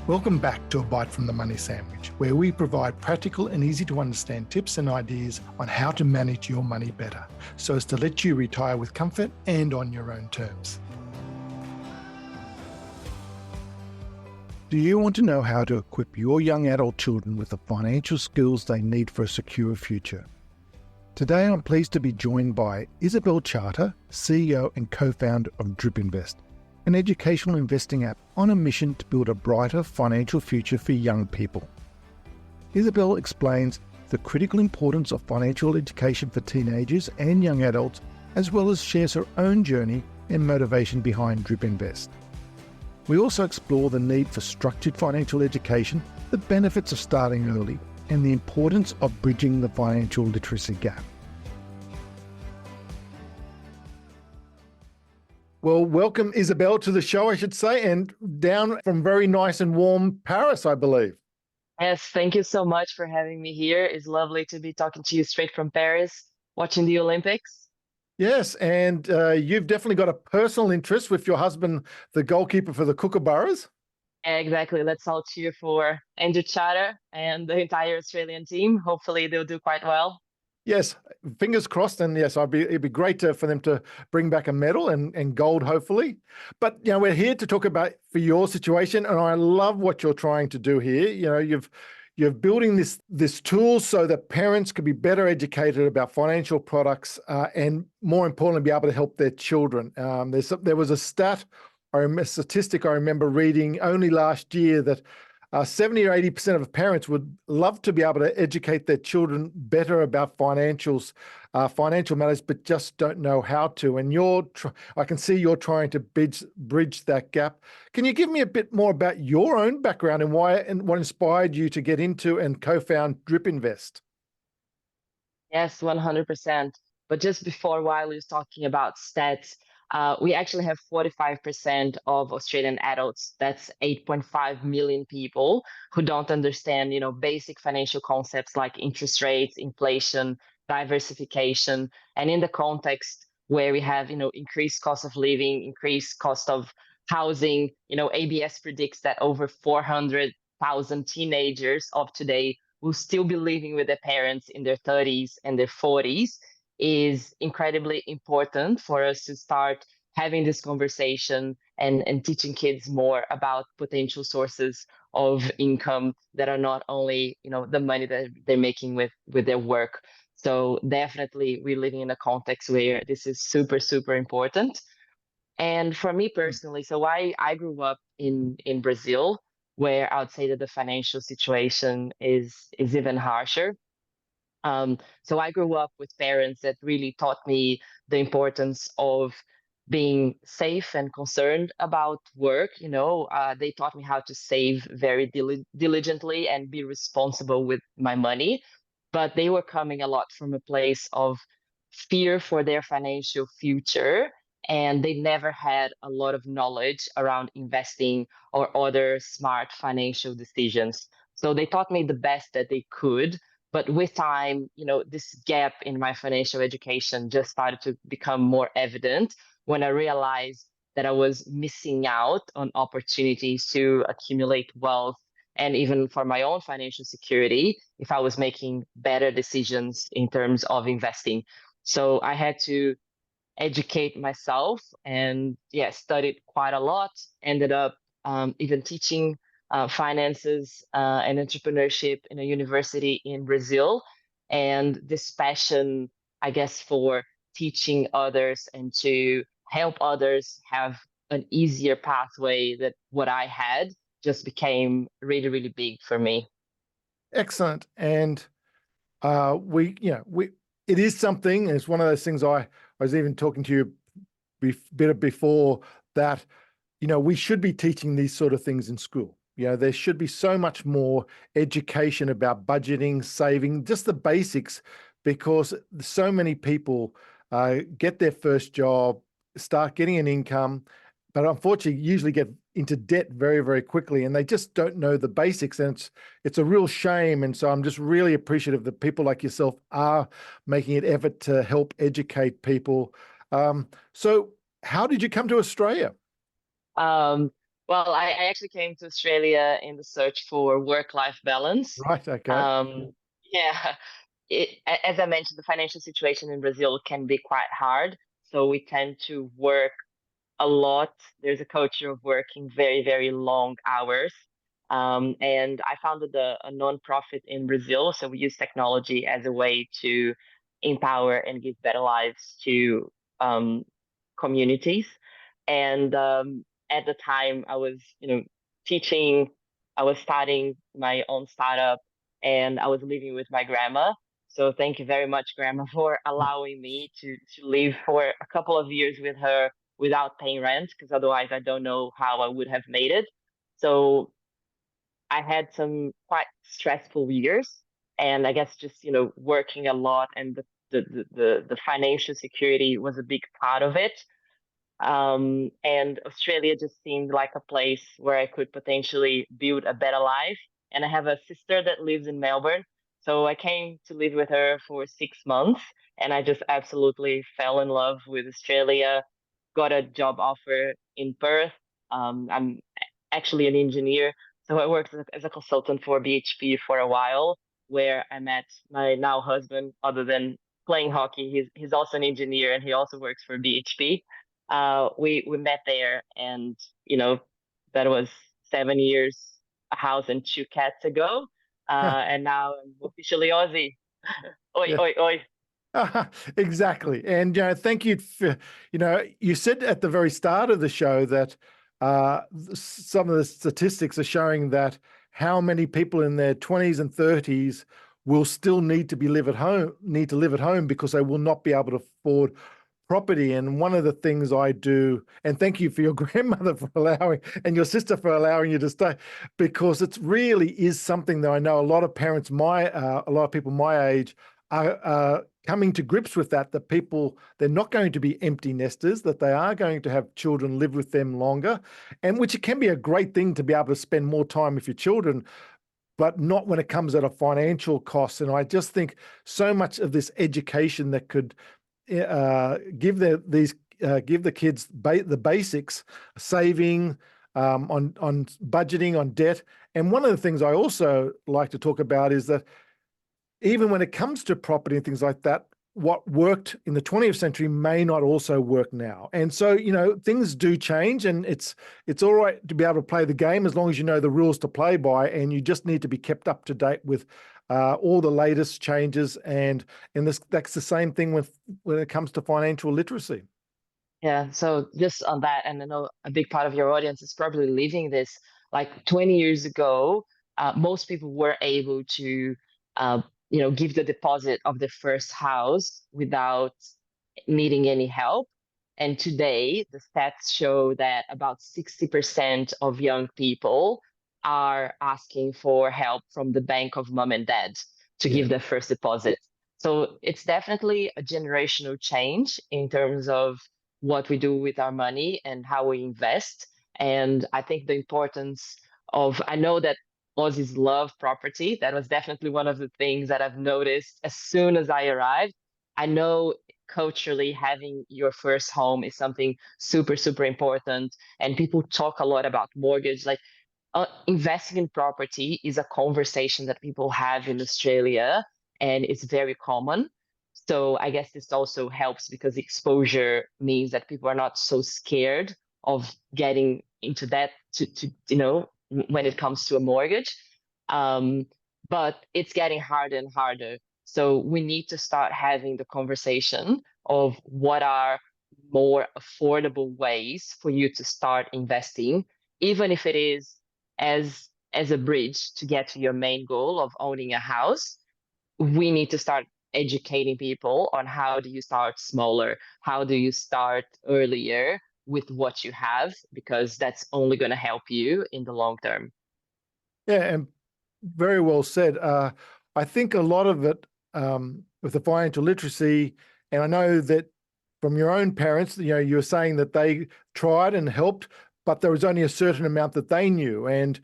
Welcome back to A Bite from the Money Sandwich, where we provide practical and easy to understand tips and ideas on how to manage your money better, so as to let you retire with comfort and on your own terms. Do you want to know how to equip your young adult children with the financial skills they need for a secure future? Today I'm pleased to be joined by Isabelle Charter, CEO and co-founder of Drip Invest, an educational investing app on a mission to build a brighter financial future for young people. Isabelle explains the critical importance of financial education for teenagers and young adults, as well as shares her own journey and motivation behind Drip Invest. We also explore the need for structured financial education, the benefits of starting early, and the importance of bridging the financial literacy gap. Well, welcome, Isabelle, to the show, I should say, and down from very nice and warm Paris, I believe. Yes, thank you so much for having me here. It's lovely to be talking to you straight from Paris, watching the Olympics. Yes, and you've definitely got a personal interest with your husband, the goalkeeper for the Kookaburras. Exactly. Let's all cheer for Andrew Charter and the entire Australian team. Hopefully they'll do quite well. Yes, fingers crossed, and yes, it'd be great for them to bring back a medal and gold, hopefully. But we're here to talk about for your situation, and I love what you're trying to do here. You're building this tool so that parents could be better educated about financial products, and more importantly, be able to help their children. There was a statistic I remember reading only last year that 70 or 80% of parents would love to be able to educate their children better about financial matters, but just don't know how to. And I can see you're trying to bridge that gap. Can you give me a bit more about your own background and why and what inspired you to get into and co-found Drip Invest? Yes, 100%. But just before, while we was talking about stats, we actually have 45% of Australian adults, that's 8.5 million people, who don't understand, basic financial concepts like interest rates, inflation, diversification. And in the context where we have, increased cost of living, increased cost of housing, ABS predicts that over 400,000 teenagers of today will still be living with their parents in their 30s and their 40s. Is incredibly important for us to start having this conversation and teaching kids more about potential sources of income that are not only, the money that they're making with their work. So definitely we're living in a context where this is super, super important. And for me personally, so I grew up in Brazil, where I would say that the financial situation is even harsher. So I grew up with parents that really taught me the importance of being safe and concerned about work. They taught me how to save very diligently and be responsible with my money. But they were coming a lot from a place of fear for their financial future. And they never had a lot of knowledge around investing or other smart financial decisions. So they taught me the best that they could, but with time, this gap in my financial education just started to become more evident when I realized that I was missing out on opportunities to accumulate wealth and even for my own financial security if I was making better decisions in terms of investing. So I had to educate myself and studied quite a lot, ended up even teaching finances and entrepreneurship in a university in Brazil. And this passion, I guess, for teaching others and to help others have an easier pathway that what I had just became really, really big for me. Excellent. And it is something, and it's one of those things I was even talking to you bit before that, we should be teaching these sort of things in school. There should be so much more education about budgeting, saving, just the basics, because so many people get their first job, start getting an income, but unfortunately usually get into debt very, very quickly, and they just don't know the basics, and it's a real shame. And so I'm just really appreciative that people like yourself are making an effort to help educate people. So how did you come to Australia? Well, I actually came to Australia in the search for work-life balance. Right. Okay. Um, yeah, as I mentioned, the financial situation in Brazil can be quite hard. So we tend to work a lot. There's a culture of working very, very long hours. And I founded a nonprofit in Brazil. So we use technology as a way to empower and give better lives to um, communities. And at the time, I was, teaching. I was starting my own startup, and I was living with my grandma. So thank you very much, Grandma, for allowing me to live for a couple of years with her without paying rent, because otherwise I don't know how I would have made it. So I had some quite stressful years, and I guess just working a lot and the financial security was a big part of it. And Australia just seemed like a place where I could potentially build a better life. And I have a sister that lives in Melbourne. So I came to live with her for 6 months, and I just absolutely fell in love with Australia, got a job offer in Perth. I'm actually an engineer. So I worked as a consultant for BHP for a while, where I met my now husband, other than playing hockey. He's also an engineer and he also works for BHP. We met there, and that was 7 years, a house and two cats ago. And now I'm officially Aussie. Oi, Yeah. oi, oi. Exactly. And thank you for, you said at the very start of the show that some of the statistics are showing that how many people in their 20s and 30s will still need to live at home because they will not be able to afford property. And one of the things I do, and thank you for your grandmother for allowing, and your sister for allowing you to stay, because it really is something that I know a lot of parents, a lot of people my age are coming to grips with, that they're not going to be empty nesters, that they are going to have children live with them longer, and which it can be a great thing to be able to spend more time with your children, but not when it comes at a financial cost. And I just think so much of this education that could give the kids the basics, saving, on budgeting, on debt. And one of the things I also like to talk about is that even when it comes to property and things like that, what worked in the 20th century may not also work now. And so, things do change, and it's all right to be able to play the game as long as you know the rules to play by, and you just need to be kept up to date with all the latest changes. And that's the same thing when it comes to financial literacy. Yeah, so just on that, and I know a big part of your audience is probably living this. Like 20 years ago, most people were able to, give the deposit of the first house without needing any help. And today, the stats show that about 60% of young people are asking for help from the bank of mom and dad to Yeah. give their first deposit. So it's definitely a generational change in terms of what we do with our money and how we invest. And I think the importance I know that Aussies love property. That was definitely one of the things that I've noticed as soon as I arrived. I know culturally having your first home is something super, super important. And people talk a lot about mortgage. Like investing in property is a conversation that people have in Australia, and it's very common. So I guess this also helps because exposure means that people are not so scared of getting into debt to when it comes to a mortgage. Um, but it's getting harder and harder. So we need to start having the conversation of what are more affordable ways for you to start investing, even if it is as a bridge to get to your main goal of owning a house. We need to start educating people on how do you start smaller, how do you start earlier with what you have, because that's only going to help you in the long term. Yeah, and very well said. I think a lot of it, with the financial literacy, and I know that from your own parents, you were saying that they tried and helped, but there was only a certain amount that they knew. And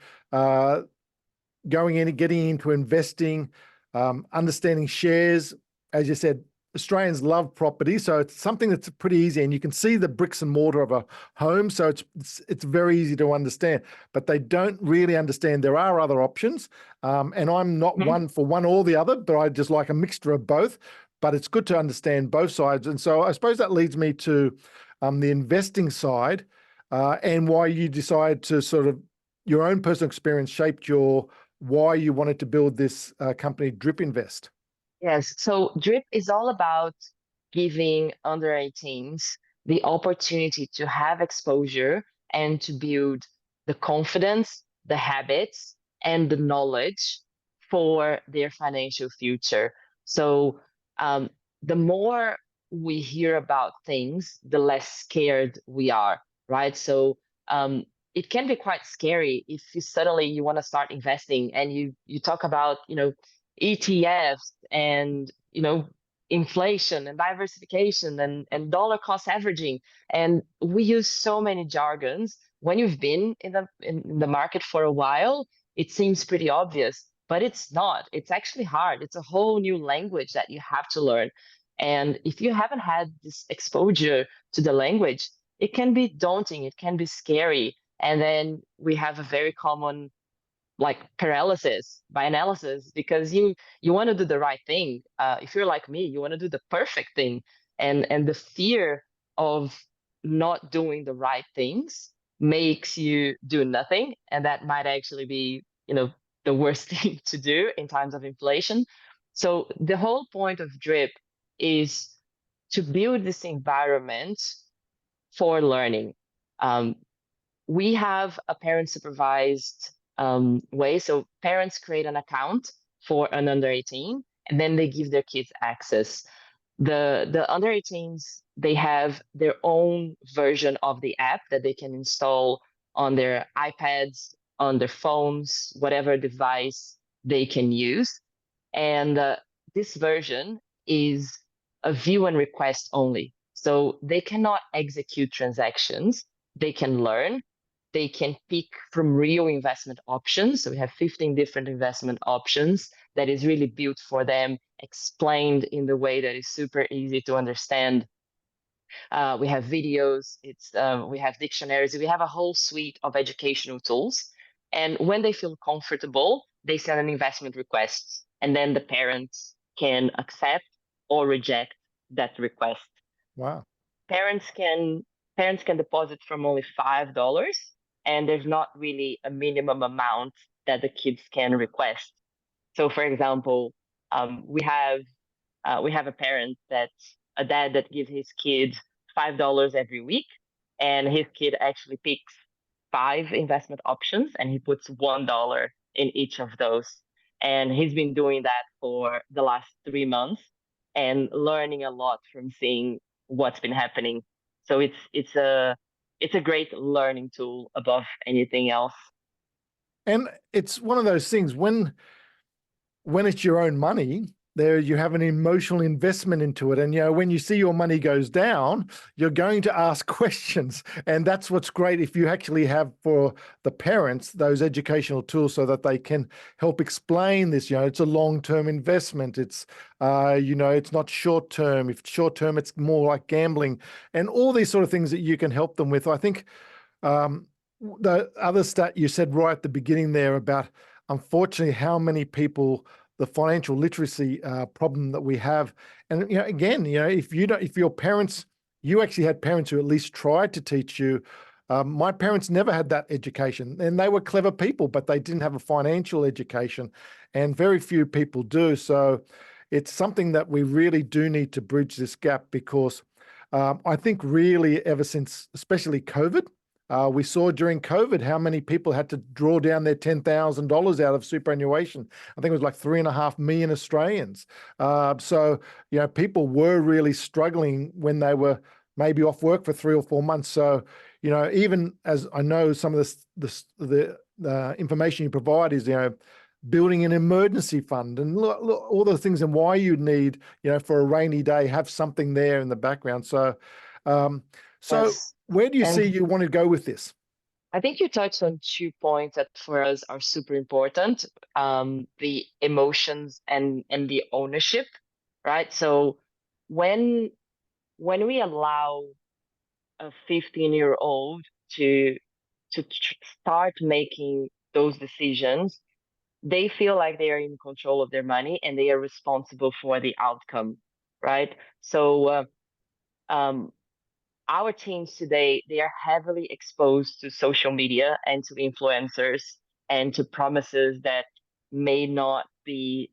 going in and getting into investing, understanding shares, as you said, Australians love property, so it's something that's pretty easy, and you can see the bricks and mortar of a home, so it's very easy to understand. But they don't really understand there are other options, and I'm not one for one or the other, but I just like a mixture of both. But it's good to understand both sides, and so I suppose that leads me to the investing side, and why you decided to sort of your own personal experience shaped your why you wanted to build this company, Drip Invest. Yes. So DRIP is all about giving under 18s the opportunity to have exposure and to build the confidence, the habits, and the knowledge for their financial future. So the more we hear about things, the less scared we are, right? So it can be quite scary if you suddenly you want to start investing and you talk about, ETFs and inflation and diversification and dollar cost averaging, and we use so many jargons. When you've been in the market for a while, it seems pretty obvious, but it's not. It's actually hard. It's a whole new language that you have to learn, and if you haven't had this exposure to the language, it can be daunting, it can be scary, and then we have a very common like paralysis by analysis, because you want to do the right thing. If you're like me, you want to do the perfect thing, and the fear of not doing the right things makes you do nothing, and that might actually be the worst thing to do in times of inflation. So the whole point of Drip is to build this environment for learning. We have a parent supervised way. So parents create an account for an under 18, and then they give their kids access. The under 18s, they have their own version of the app that they can install on their iPads, on their phones, whatever device they can use. And this version is a view and request only. So they cannot execute transactions. They can learn. They can pick from real investment options. So we have 15 different investment options that is really built for them, explained in the way that is super easy to understand. We have videos, we have dictionaries, we have a whole suite of educational tools. And when they feel comfortable, they send an investment request, and then the parents can accept or reject that request. Wow. Parents can deposit from only $5, and there's not really a minimum amount that the kids can request. So, for example, we have a parent a dad that gives his kid $5 every week, and his kid actually picks 5 investment options, and he puts $1 in each of those. And he's been doing that for the last 3 months and learning a lot from seeing what's been happening. So it's a great learning tool above anything else. And it's one of those things when it's your own money, there you have an emotional investment into it. And, when you see your money goes down, you're going to ask questions. And that's what's great if you actually have for the parents those educational tools so that they can help explain this. It's a long-term investment. It's, it's not short-term. If short-term, it's more like gambling and all these sort of things that you can help them with. I think the other stat you said right at the beginning there about, unfortunately, how many people, the financial literacy problem that we have. And, again, if your parents, you actually had parents who at least tried to teach you. My parents never had that education, and they were clever people, but they didn't have a financial education, and very few people do. So it's something that we really do need to bridge this gap, because I think really ever since, especially COVID, we saw during COVID how many people had to draw down their $10,000 out of superannuation. I think it was like 3.5 million Australians. So, people were really struggling when they were maybe off work for 3 or 4 months. So, even as I know some of the information you provide is, building an emergency fund and all those things, and why you'd need, for a rainy day, have something there in the background. So, Yes. where do you see you want to go with this? I think you touched on 2 points that for us are super important. The emotions and the ownership, right? So when we allow a 15-year-old to start making those decisions, they feel like they are in control of their money and they are responsible for the outcome, right? So our teens today, they are heavily exposed to social media and to influencers and to promises that may not be,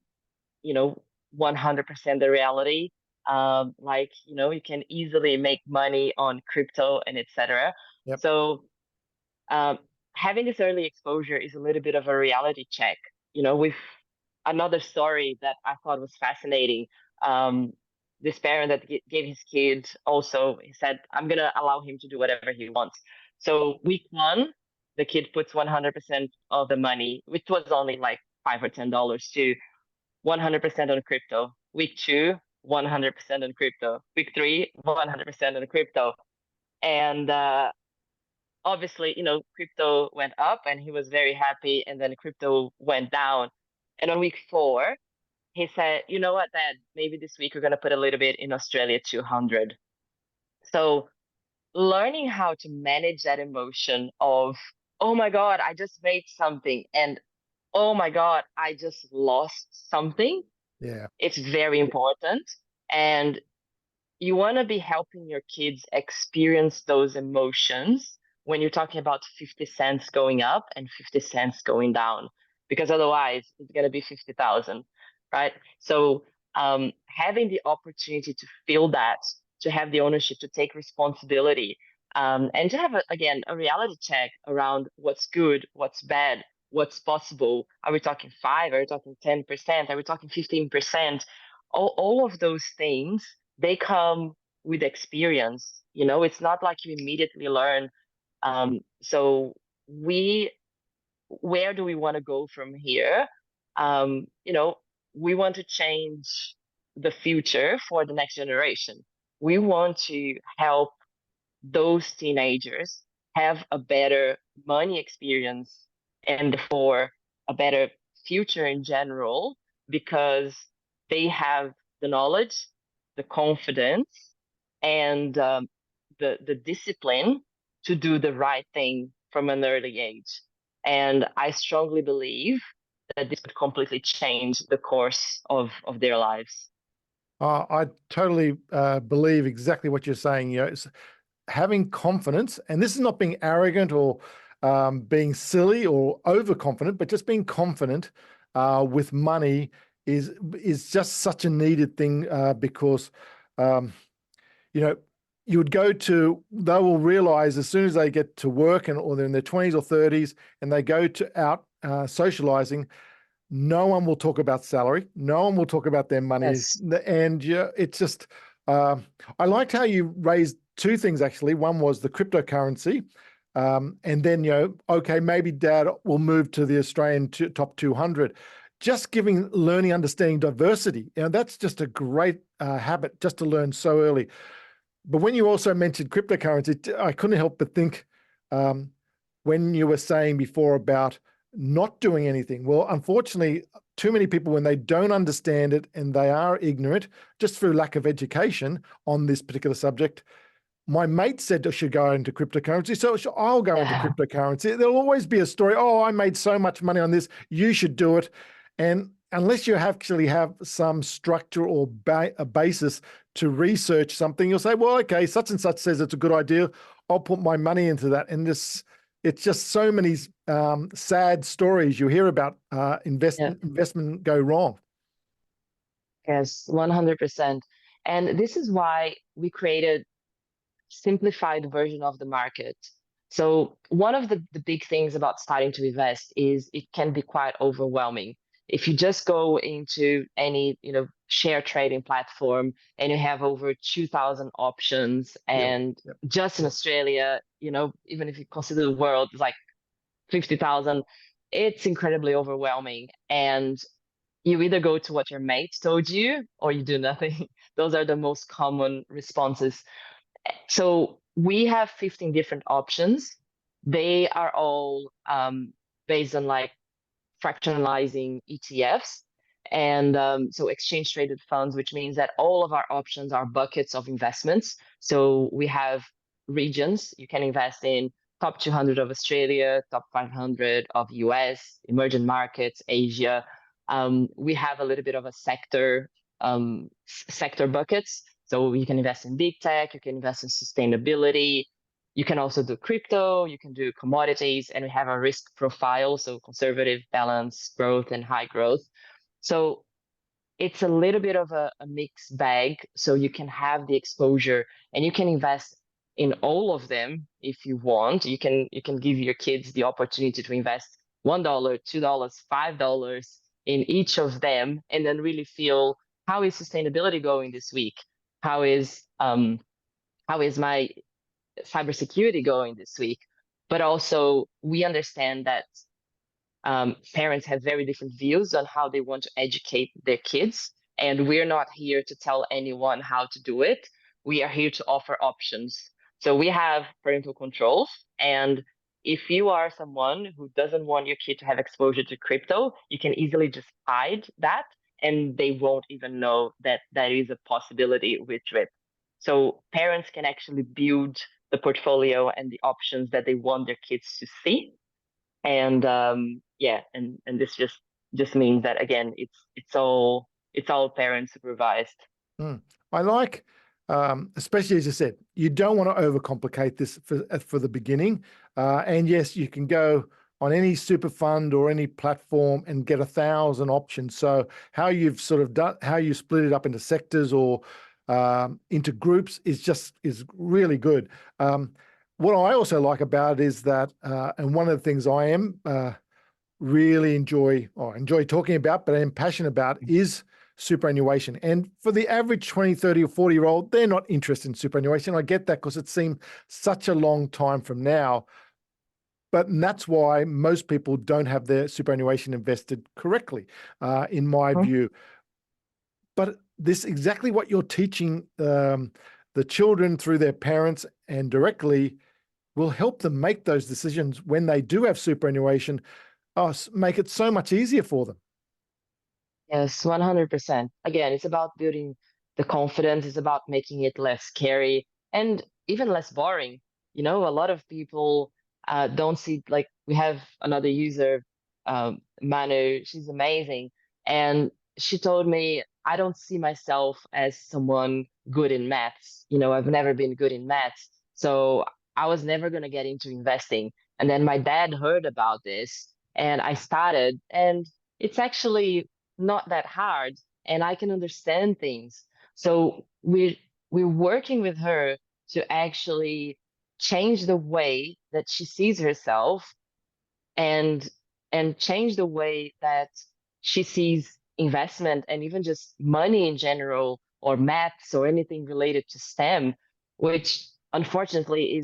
100% the reality. Like, you can easily make money on crypto and etc. Yep. So um, having this early exposure is a little bit of a reality check. With another story that I thought was fascinating. Um, this parent that gave his kid also, he said, I'm going to allow him to do whatever he wants. So week one, the kid puts 100% of the money, which was only like $5 or $10 to 100% on crypto. Week two, 100% on crypto. Week three, 100% on crypto. And obviously, crypto went up and he was very happy, and then crypto went down. And on week four, he said, you know what, Dad, maybe this week we're going to put a little bit in Australia 200. So learning how to manage that emotion of, oh my God, I just made something, and oh my God, I just lost something. Yeah. It's very important. And you want to be helping your kids experience those emotions when you're talking about 50 cents going up and 50 cents going down, because otherwise it's going to be 50,000, right? So having the opportunity to feel that, to have the ownership, to take responsibility, and to have, again, a reality check around what's good, what's bad, what's possible. Are we talking 5? Are we talking 10%? Are we talking 15%? All of those things, they come with experience. It's not like you immediately learn. So where do we want to go from here? We want to change the future for the next generation. We want to help those teenagers have a better money experience and therefore a better future in general, because they have the knowledge, the confidence, and the discipline to do the right thing from an early age. And I strongly believe that this could completely change the course of their lives. I totally believe exactly what you're saying. It's having confidence, and this is not being arrogant or being silly or overconfident, but just being confident with money is just such a needed thing because you would go to, they will realize as soon as they get to work or they're in their 20s or 30s and they go to out socializing, no one will talk about salary. No one will talk about their money. Yes. And it's just, I liked how you raised two things, actually. One was the cryptocurrency. And then, okay, maybe Dad will move to the Australian top 200. Just learning, understanding diversity. That's just a great habit just to learn so early. But when you also mentioned cryptocurrency, I couldn't help but think when you were saying before about not doing anything. Well, unfortunately, too many people, when they don't understand it and they are ignorant, just through lack of education on this particular subject, my mate said I should go into cryptocurrency, so I'll go into cryptocurrency. There'll always be a story, oh, I made so much money on this, you should do it. And unless you actually have some structure or a basis to research something, you'll say, well, okay, such and such says it's a good idea, I'll put my money into that. And it's just so many sad stories you hear about investment go wrong. Yes, 100%. And this is why we created simplified version of the market. So one of the big things about starting to invest is it can be quite overwhelming. If you just go into any, share trading platform and you have over 2,000 options, and just in Australia, even if you consider the world, it's like 50,000, it's incredibly overwhelming. And you either go to what your mate told you or you do nothing. Those are the most common responses. So we have 15 different options. They are all based on like fractionalizing ETFs. And so exchange traded funds, which means that all of our options are buckets of investments. So we have regions. You can invest in top 200 of Australia, top 500 of US, emerging markets, Asia. We have a little bit of a sector buckets. So you can invest in big tech, you can invest in sustainability, you can also do crypto, you can do commodities, and we have a risk profile, so conservative, balanced growth, and high growth. So it's a little bit of a mixed bag. So you can have the exposure and you can invest in all of them if you want. You can give your kids the opportunity to invest $1, $2, $5 in each of them, and then really feel, how is sustainability going this week? How is my cybersecurity going this week? But also, we understand that parents have very different views on how they want to educate their kids, and we're not here to tell anyone how to do it. We are here to offer options. So we have parental controls, and if you are someone who doesn't want your kid to have exposure to crypto, you can easily just hide that, and they won't even know that that is a possibility with Drip. So parents can actually build the portfolio and the options that they want their kids to see. And yeah, and this just means that, again, it's all parent supervised. I like, especially as you said, you don't want to overcomplicate this for the beginning. And yes, you can go on any super fund or any platform and get 1,000 options. So how you've sort of done, how you split it up into sectors or into groups is really good. What I also like about it is that, and one of the things I am really enjoy talking about, but I'm passionate about, is superannuation. And for the average 20, 30 or 40-year-old, they're not interested in superannuation. I get that because it seems such a long time from now. But that's why most people don't have their superannuation invested correctly, in my view. But this exactly what you're teaching the children through their parents and directly will help them make those decisions when they do have superannuation, make it so much easier for them. Yes, 100%. Again, it's about building the confidence. It's about making it less scary and even less boring. A lot of people don't see, like, we have another user, Manu. She's amazing. And she told me, I don't see myself as someone good in maths. I've never been good in maths. So I was never going to get into investing. And then my dad heard about this and I started, and it's actually not that hard and I can understand things. So we're working with her to actually change the way that she sees herself and change the way that she sees investment and even just money in general, or maths, or anything related to STEM, which unfortunately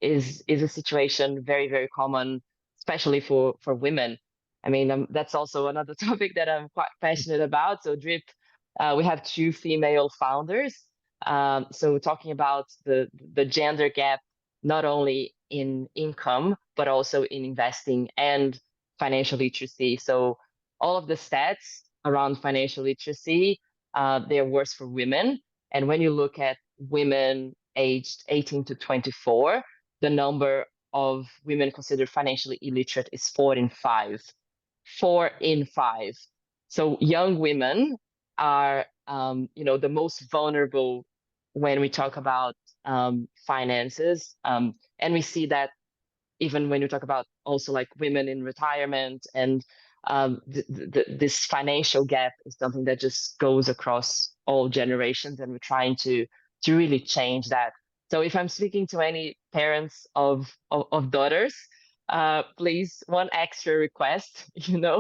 is a situation very, very common, especially for women. I mean, that's also another topic that I'm quite passionate about. So Drip, we have 2 female founders. So talking about the gender gap, not only in income, but also in investing and financial literacy. So all of the stats around financial literacy, they're worse for women. And when you look at women aged 18 to 24, the number of women considered financially illiterate is 4 in 5. 4 in 5. So young women are, the most vulnerable when we talk about finances. And we see that even when you talk about also like women in retirement, and this financial gap is something that just goes across all generations, and we're trying to really change that. So if I'm speaking to any parents of daughters, please, one extra request, change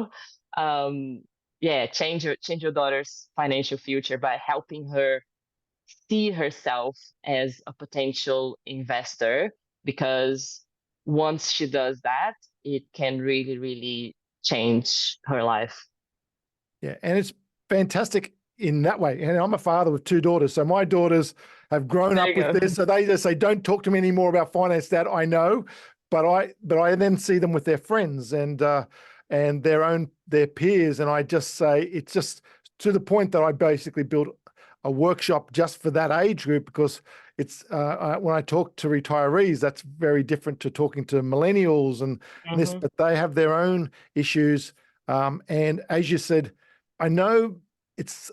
your daughter's financial future by helping her see herself as a potential investor, because once she does that, it can really, really change her life. Yeah, and it's fantastic in that way. And I'm a father with 2 daughters, so my daughters have grown up with this. So they just say, "Don't talk to me anymore about finance, Dad. I know," but I then see them with their friends, and and their peers. And I just say, it's just to the point that I basically built a workshop just for that age group, because it's when I talk to retirees, that's very different to talking to millennials and this, but they have their own issues. And as you said, I know it's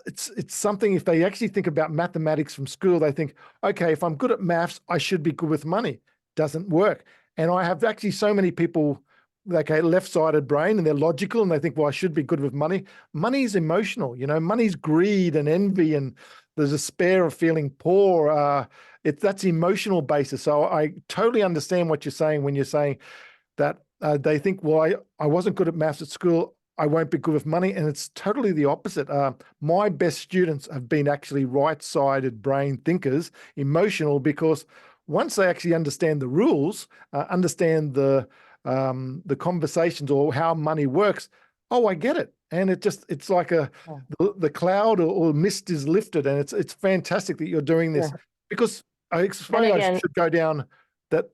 something, if they actually think about mathematics from school, they think, okay, if I'm good at maths, I should be good with money. Doesn't work. And I have actually so many people, like a left-sided brain, and they're logical, and they think, well, I should be good with money. Money is emotional, money's greed and envy, and the despair of feeling poor. That's emotional basis. So I totally understand what you're saying when you're saying that they think, well, I wasn't good at maths at school, I won't be good with money. And it's totally the opposite. My best students have been actually right-sided brain thinkers, emotional, because once they actually understand the rules, understand the conversations or how money works, oh, I get it. And it's like the cloud or mist is lifted, and it's fantastic that you're doing this, because I suppose I should go down that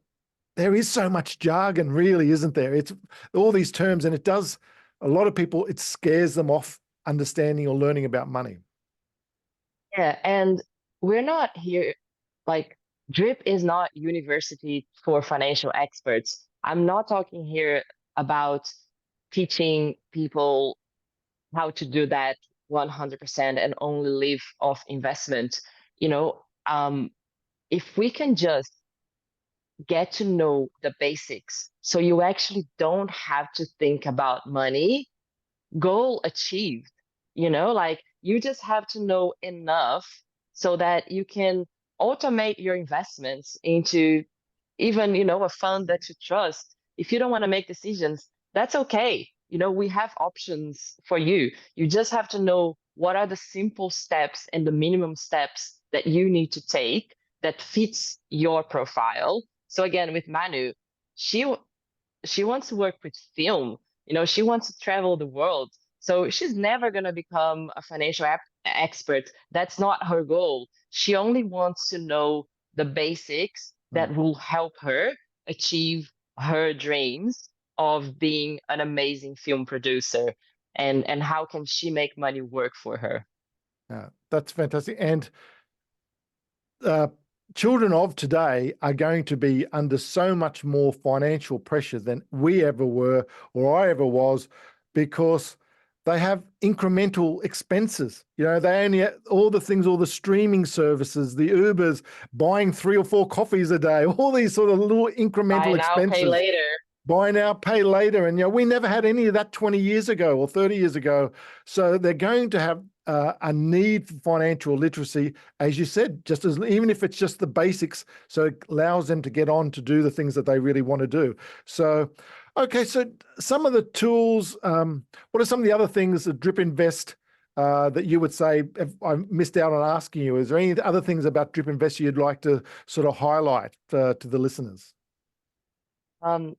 there is so much jargon, really, isn't there? It's all these terms, and a lot of people, it scares them off understanding or learning about money. Yeah, and we're not here, like, DRIP is not university for financial experts. I'm not talking here about teaching people how to do that 100% and only live off investment. If we can just get to know the basics, so you actually don't have to think about money, goal achieved. Like, you just have to know enough so that you can automate your investments into even, a fund that you trust. If you don't want to make decisions, that's okay. We have options for you. You just have to know what are the simple steps and the minimum steps that you need to take that fits your profile. So again, with Manu, she wants to work with film. She wants to travel the world. So she's never going to become a financial expert. That's not her goal. She only wants to know the basics that will help her achieve her dreams of being an amazing film producer. And how can she make money work for her? That's fantastic. And children of today are going to be under so much more financial pressure than we ever were, or I ever was, because they have incremental expenses. They only all the streaming services, the Ubers, buying 3 or 4 coffees a day, all these sort of little incremental expenses. Buy now, pay later. Buy now, pay later. And we never had any of that 20 years ago or 30 years ago. So they're going to have a need for financial literacy, as you said, even if it's just the basics, so it allows them to get on to do the things that they really want to do. So, okay, so some of the tools, what are some of the other things that Drip Invest that you would say, if I missed out on asking you, is there any other things about Drip Invest you'd like to sort of highlight to the listeners?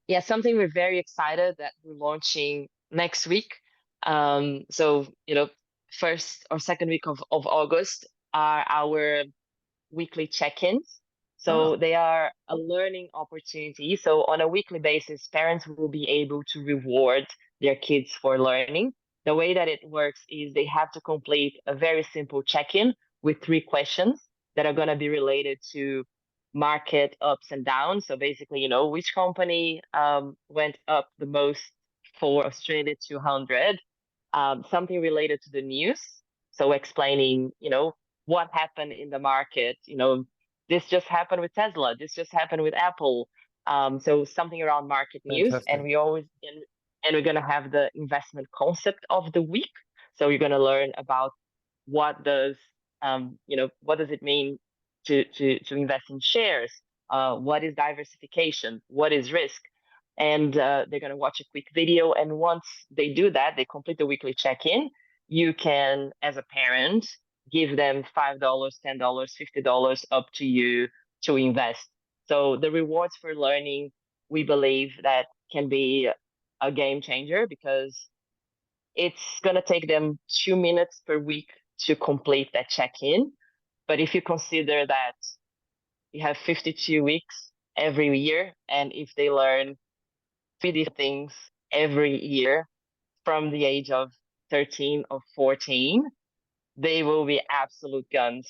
Yeah, something we're very excited that we're launching next week. So, first or second week of August are our weekly check-ins. So they are a learning opportunity. So on a weekly basis, parents will be able to reward their kids for learning. The way that it works is they have to complete a very simple check-in with 3 questions that are going to be related to market ups and downs. So basically, which company went up the most for Australia 200, something related to the news. So explaining, what happened in the market, this just happened with Tesla, this just happened with Apple. So something around market news. Fantastic. And we're going to have the investment concept of the week. So you're going to learn about what does it mean to invest in shares? What is diversification? What is risk? And they're going to watch a quick video. And once they do that, they complete the weekly check-in. You can, as a parent, give them $5, $10, $50 up to you to invest. So the rewards for learning, we believe that can be a game changer, because it's going to take them 2 minutes per week to complete that check-in. But if you consider that you have 52 weeks every year, and if they learn 50 things every year, from the age of 13 or 14, they will be absolute guns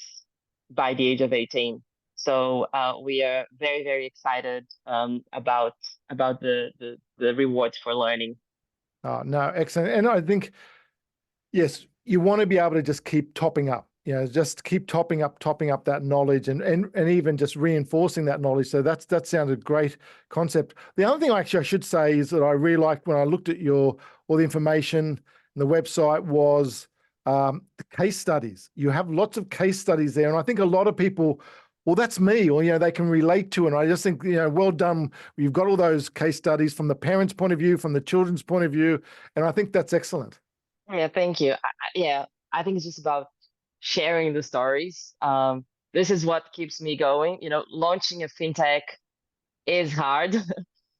by the age of 18. So we are very, very excited about the rewards for learning. Oh, no, excellent. And I think, yes, you want to be able to just keep topping up, just keep topping up that knowledge and even just reinforcing that knowledge. So that sounded a great concept. The other thing I should say is that I really liked when I looked at all the information and the website was the case studies. You have lots of case studies there. And I think a lot of people, well, that's me, or, they can relate to it. And I just think, well done. You've got all those case studies from the parents' point of view, from the children's point of view. And I think that's excellent. Yeah, thank you. I think it's just about sharing the stories. This is what keeps me going. Launching a fintech is hard.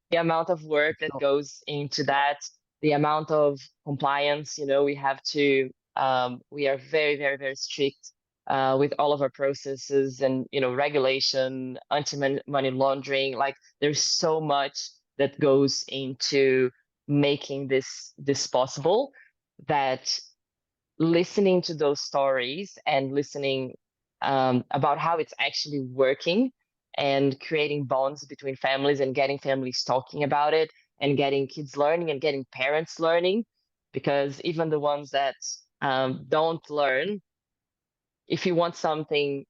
The amount of work that goes into that, the amount of compliance, we have to, we are very, very, very strict with all of our processes and, regulation, anti-money laundering. Like there's so much that goes into making this possible, that listening to those stories and listening about how it's actually working and creating bonds between families and getting families talking about it and getting kids learning and getting parents learning, because even the ones that don't learn, if you want something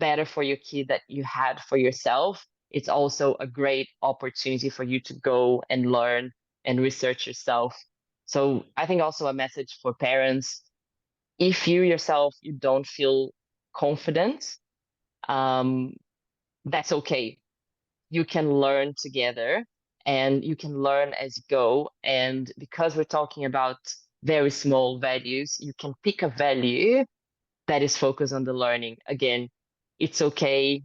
better for your kid that you had for yourself, it's also a great opportunity for you to go and learn and research yourself. So I think also a message for parents: if you yourself, you don't feel confident, that's okay. You can learn together and you can learn as you go. And because we're talking about very small values, you can pick a value that is focused on the learning. Again, it's okay.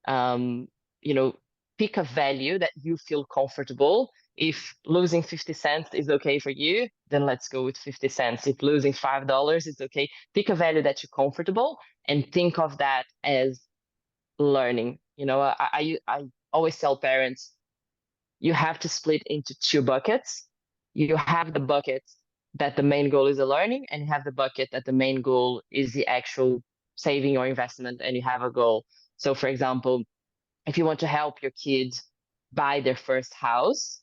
Pick a value that you feel comfortable. If losing 50 cents is okay for you, then let's go with 50 cents. If losing $5 is okay, pick a value that you're comfortable and think of that as learning. I always tell parents, you have to split into two buckets. You have the bucket that the main goal is the learning, and you have the bucket that the main goal is the actual saving or investment, and you have a goal. So for example, if you want to help your kids buy their first house,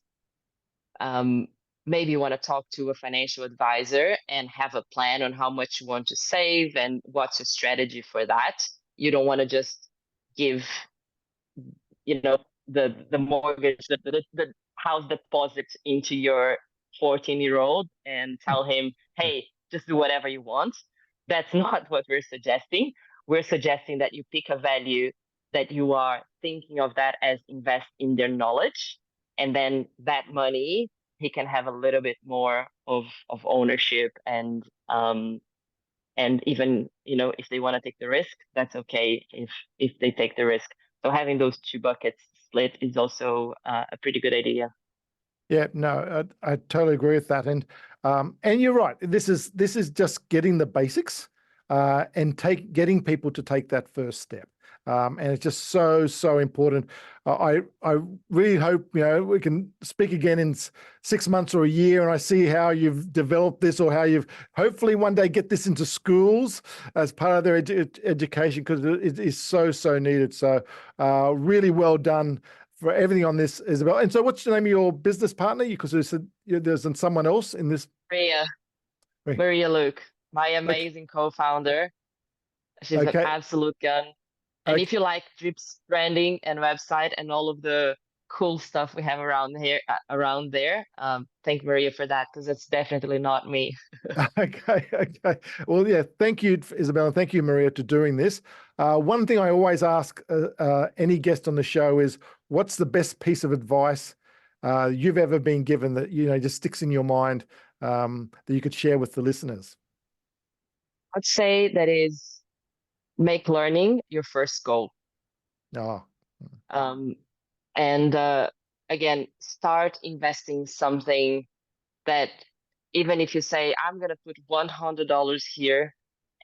maybe you want to talk to a financial advisor and have a plan on how much you want to save and what's your strategy for that. You don't want to just give, the mortgage, the house deposit into your 14-year-old and tell him, hey, just do whatever you want. That's not what we're suggesting. We're suggesting that you pick a value that you are thinking of that as invest in their knowledge, and then that money he can have a little bit more of ownership, and even if they want to take the risk, that's okay if they take the risk. So having those two buckets split is also a pretty good idea. Yeah, no, I totally agree with that, and you're right. This is just getting the basics, and getting people to take that first step. And it's just so important. I really hope we can speak again in 6 months or a year, and I see how you've developed this, or how you've hopefully one day get this into schools as part of their education, because it is so needed. So really well done for everything on this, Isabelle. And so, what's the name of your business partner? Because there's someone else in this. Maria Luke, my amazing co-founder. She's an absolute gun. And if you like Drip's branding and website and all of the cool stuff we have around there, thank Maria for that, because it's definitely not me. Okay. Well, yeah, thank you, Isabelle, and thank you, Maria, to doing this. One thing I always ask any guest on the show is, what's the best piece of advice you've ever been given that just sticks in your mind, that you could share with the listeners? I'd say that is, make learning your first goal. Oh. And again, start investing something that, even if you say, I'm going to put $100 here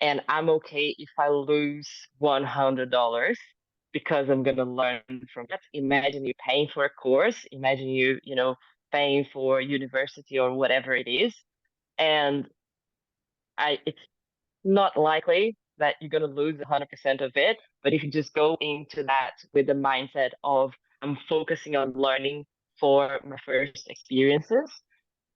and I'm okay if I lose $100 because I'm going to learn from that. Imagine you paying for a course. Imagine you paying for university or whatever it is. And it's not likely that you're going to lose 100% of it. But if you just go into that with the mindset of I'm focusing on learning for my first experiences,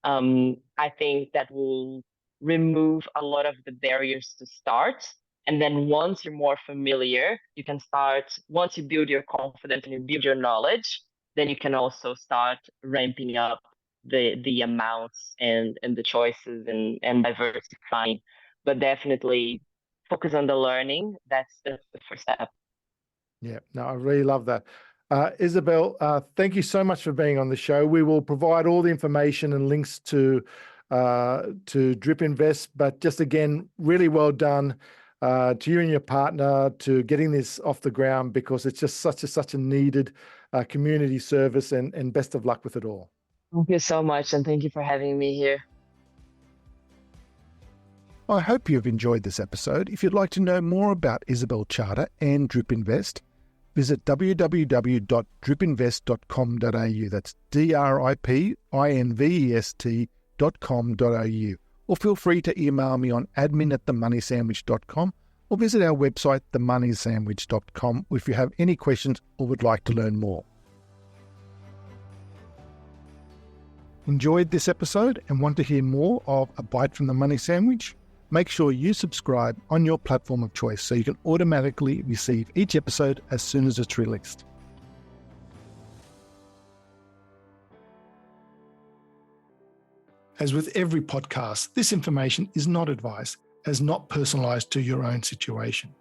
I think that will remove a lot of the barriers to start. And then once you're more familiar, you can start, once you build your confidence and you build your knowledge, then you can also start ramping up the amounts and the choices and diversifying. But definitely focus on the learning. That's the first step. Yeah, no, I really love that. Isabelle, thank you so much for being on the show. We will provide all the information and links to Drip Invest, but just again, really well done to you and your partner to getting this off the ground, because it's just such a needed community service, and best of luck with it all. Thank you so much, and thank you for having me here. I hope you've enjoyed this episode. If you'd like to know more about Isabelle Charter and Drip Invest, visit www.dripinvest.com.au. That's DRIPINVEST.com.au. Or feel free to email me on admin@themoneysandwich.com, or visit our website, themoneysandwich.com, if you have any questions or would like to learn more. Enjoyed this episode and want to hear more of A Bite from the Money Sandwich? Make sure you subscribe on your platform of choice so you can automatically receive each episode as soon as it's released. As with every podcast, this information is not advice, as not personalised to your own situation.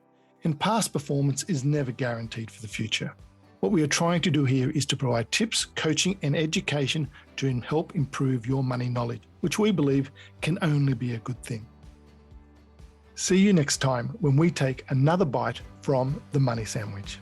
And past performance is never guaranteed for the future. What we are trying to do here is to provide tips, coaching and education to help improve your money knowledge, which we believe can only be a good thing. See you next time when we take another bite from the Money Sandwich.